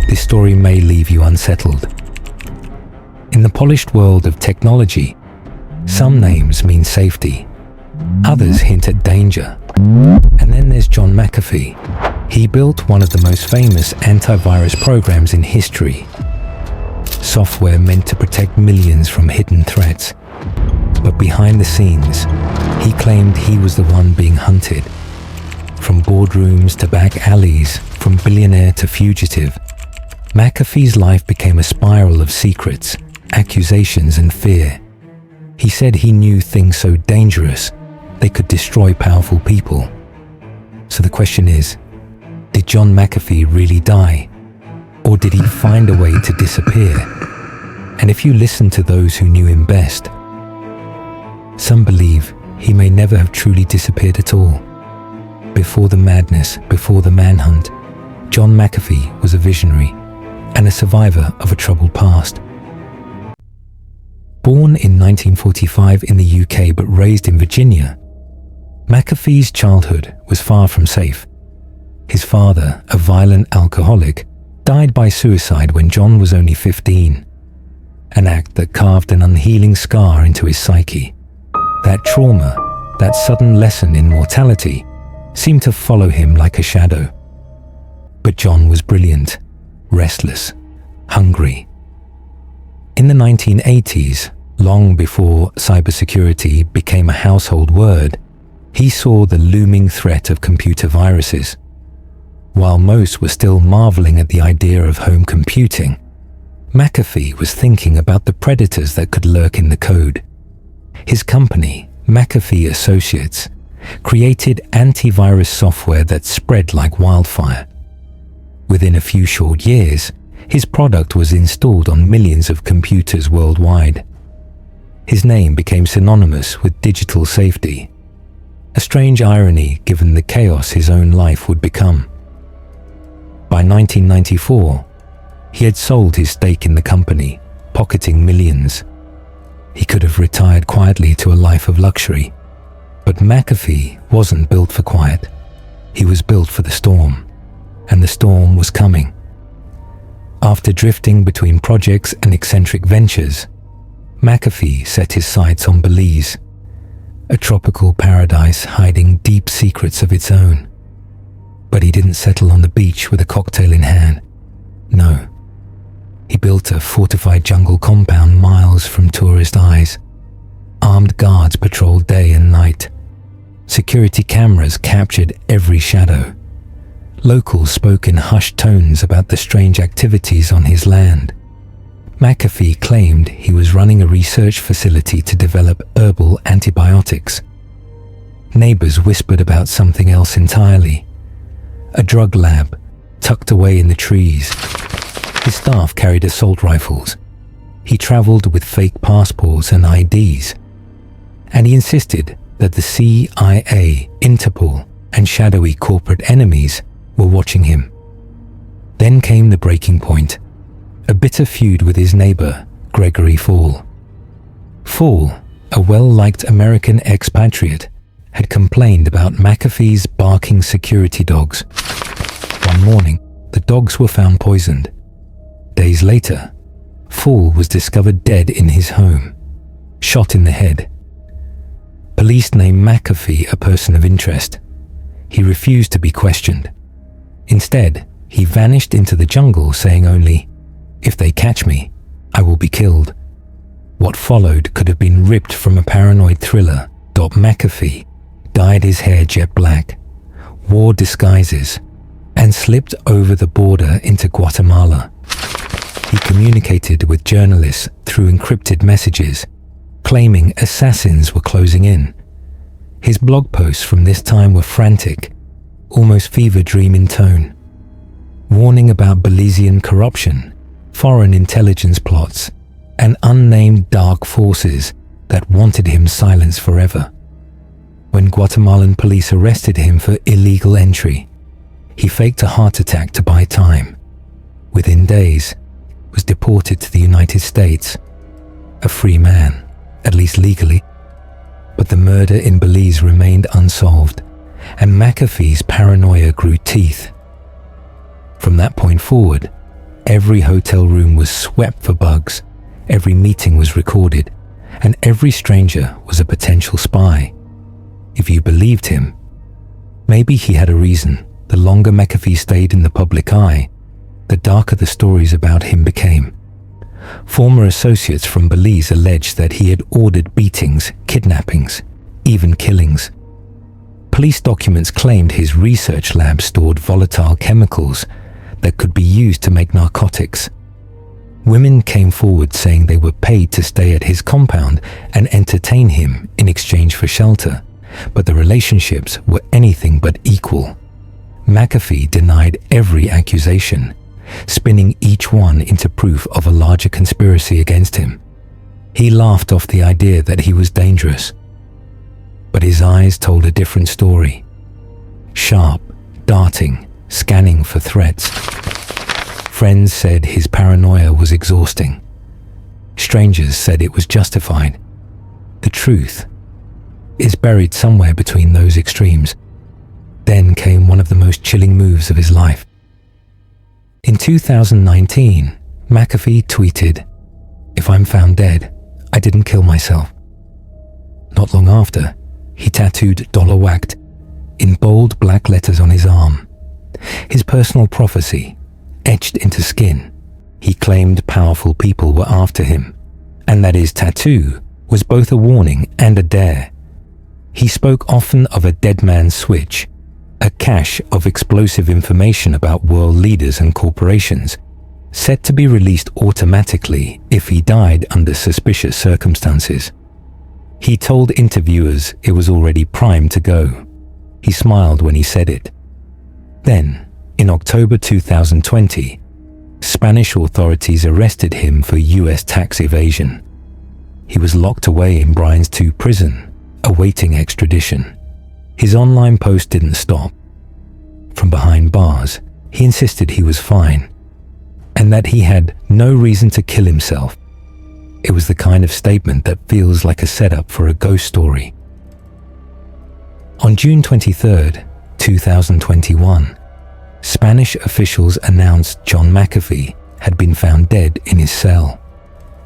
this story may leave you unsettled. In the polished world of technology, some names mean safety, others hint at danger. And then there's John McAfee. He built one of the most famous antivirus programs in history. Software meant to protect millions from hidden threats. But behind the scenes, he claimed he was the one being hunted. From boardrooms to back alleys, from Billionaire to Fugitive, McAfee's life became a spiral of secrets, accusations, and fear. He said he knew things so dangerous they could destroy powerful people. So the question is, did John McAfee really die? Or did he find a way to disappear? And if you listen to those who knew him best, some believe he may never have truly disappeared at all. Before the madness, before the manhunt, John McAfee was a visionary and a survivor of a troubled past. Born in 1945 in the UK but raised in Virginia, McAfee's childhood was far from safe. His father, a violent alcoholic, died by suicide when John was only 15, an act that carved an unhealing scar into his psyche. That trauma, that sudden lesson in mortality, seemed to follow him like a shadow. But John was brilliant, restless, hungry. In the 1980s, long before cybersecurity became a household word, he saw the looming threat of computer viruses. While most were still marveling at the idea of home computing, McAfee was thinking about the predators that could lurk in the code. His company, McAfee Associates, created antivirus software that spread like wildfire. Within a few short years, his product was installed on millions of computers worldwide. His name became synonymous with digital safety, a strange irony given the chaos his own life would become. By 1994, he had sold his stake in the company, pocketing millions. He could have retired quietly to a life of luxury, but McAfee wasn't built for quiet. He was built for the storm, and the storm was coming. After drifting between projects and eccentric ventures, McAfee set his sights on Belize, a tropical paradise hiding deep secrets of its own. But he didn't settle on the beach with a cocktail in hand. No. He built a fortified jungle compound miles from tourist eyes. Armed guards patrolled day and night. Security cameras captured every shadow. Locals spoke in hushed tones about the strange activities on his land. McAfee claimed he was running a research facility to develop herbal antibiotics. Neighbors whispered about something else entirely. A drug lab tucked away in the trees. His staff carried assault rifles. He traveled with fake passports and IDs. And he insisted that the CIA, Interpol, and shadowy corporate enemies were watching him. Then came the breaking point. A bitter feud with his neighbor, Gregory Fall. Fall, a well-liked American expatriate, had complained about McAfee's barking security dogs. One morning, the dogs were found poisoned. Days later, Fall was discovered dead in his home, shot in the head. Police named McAfee a person of interest. He refused to be questioned. Instead, he vanished into the jungle, saying only, "If they catch me, I will be killed." What followed could have been ripped from a paranoid thriller. McAfee dyed his hair jet black, wore disguises, and slipped over the border into Guatemala. He communicated with journalists through encrypted messages, claiming assassins were closing in. His blog posts from this time were frantic, almost fever dream in tone, warning about Belizean corruption, foreign intelligence plots, and unnamed dark forces that wanted him silenced forever. When Guatemalan police arrested him for illegal entry, he faked a heart attack to buy time. Within days, was deported to the United States, a free man, at least legally. But the murder in Belize remained unsolved, and McAfee's paranoia grew teeth. From that point forward, Every hotel room was swept for bugs, every meeting was recorded, and every stranger was a potential spy. If you believed him, maybe he had a reason. The longer McAfee stayed in the public eye, the darker the stories about him became. Former associates from Belize alleged that he had ordered beatings, kidnappings, even killings. Police documents claimed his research lab stored volatile chemicals that could be used to make narcotics. Women came forward saying they were paid to stay at his compound and entertain him in exchange for shelter, but the relationships were anything but equal. McAfee denied every accusation, spinning each one into proof of a larger conspiracy against him. He laughed off the idea that he was dangerous, but his eyes told a different story. Sharp, darting, scanning for threats. Friends said his paranoia was exhausting. Strangers said it was justified. The truth is buried somewhere between those extremes. Then came one of the most chilling moves of his life. In 2019, McAfee tweeted, "If I'm found dead, I didn't kill myself." Not long after, he tattooed "dollar whacked" in bold black letters on his arm. His personal prophecy, etched into skin. He claimed powerful people were after him, and that his tattoo was both a warning and a dare. He spoke often of a dead man's switch, a cache of explosive information about world leaders and corporations, set to be released automatically if he died under suspicious circumstances. He told interviewers it was already primed to go. He smiled when he said it. Then, in October 2020, Spanish authorities arrested him for US tax evasion. He was locked away in Bryan's 2 prison, awaiting extradition. His online post didn't stop. From behind bars, he insisted he was fine, and that he had no reason to kill himself. It was the kind of statement that feels like a setup for a ghost story. On June 23, 2021, Spanish officials announced John McAfee had been found dead in his cell.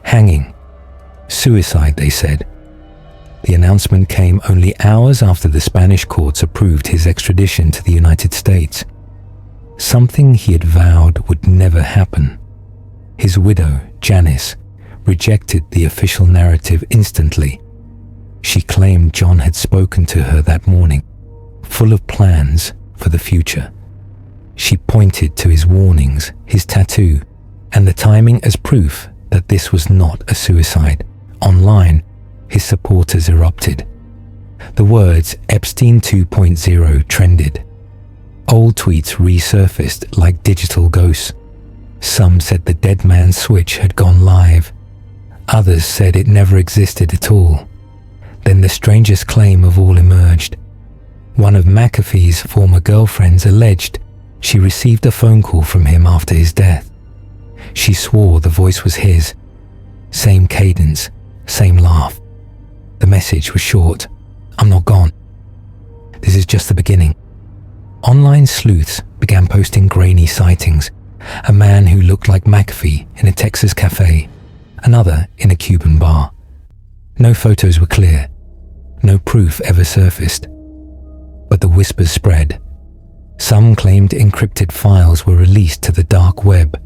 Hanging. Suicide, they said. The announcement came only hours after the Spanish courts approved his extradition to the United States. Something he had vowed would never happen. His widow, Janice, rejected the official narrative instantly. She claimed John had spoken to her that morning, full of plans for the future. She pointed to his warnings, his tattoo, and the timing as proof that this was not a suicide. Online, his supporters erupted. The words Epstein 2.0 trended. Old tweets resurfaced like digital ghosts. Some said the dead man's switch had gone live. Others said it never existed at all. Then the strangest claim of all emerged. One of McAfee's former girlfriends alleged she received a phone call from him after his death. She swore the voice was his. Same cadence, same laugh. The message was short. "I'm not gone. This is just the beginning." Online sleuths began posting grainy sightings. A man who looked like McAfee in a Texas cafe, another in a Cuban bar. No photos were clear. No proof ever surfaced. But the whispers spread. Some claimed encrypted files were released to the dark web,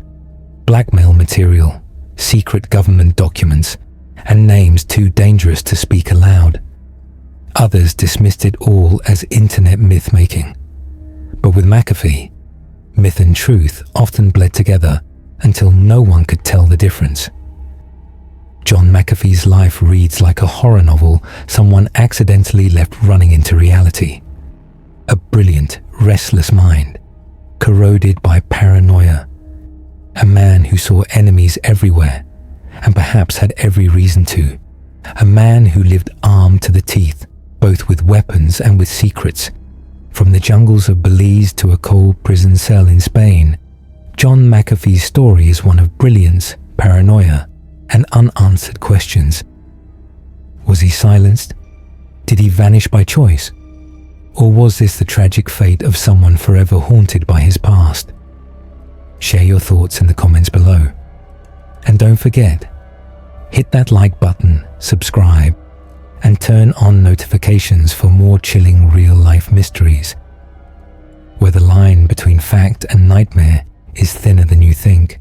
blackmail material, secret government documents, and names too dangerous to speak aloud. Others dismissed it all as internet myth-making. But with McAfee, myth and truth often bled together until no one could tell the difference. John McAfee's life reads like a horror novel someone accidentally left running into reality. A brilliant, restless mind, corroded by paranoia. A man who saw enemies everywhere, and perhaps had every reason to. A man who lived armed to the teeth, both with weapons and with secrets. From the jungles of Belize to a cold prison cell in Spain, John McAfee's story is one of brilliance, paranoia, and unanswered questions. Was he silenced? Did he vanish by choice? Or was this the tragic fate of someone forever haunted by his past? Share your thoughts in the comments below. And don't forget, hit that like button, subscribe, and turn on notifications for more chilling real-life mysteries, where the line between fact and nightmare is thinner than you think.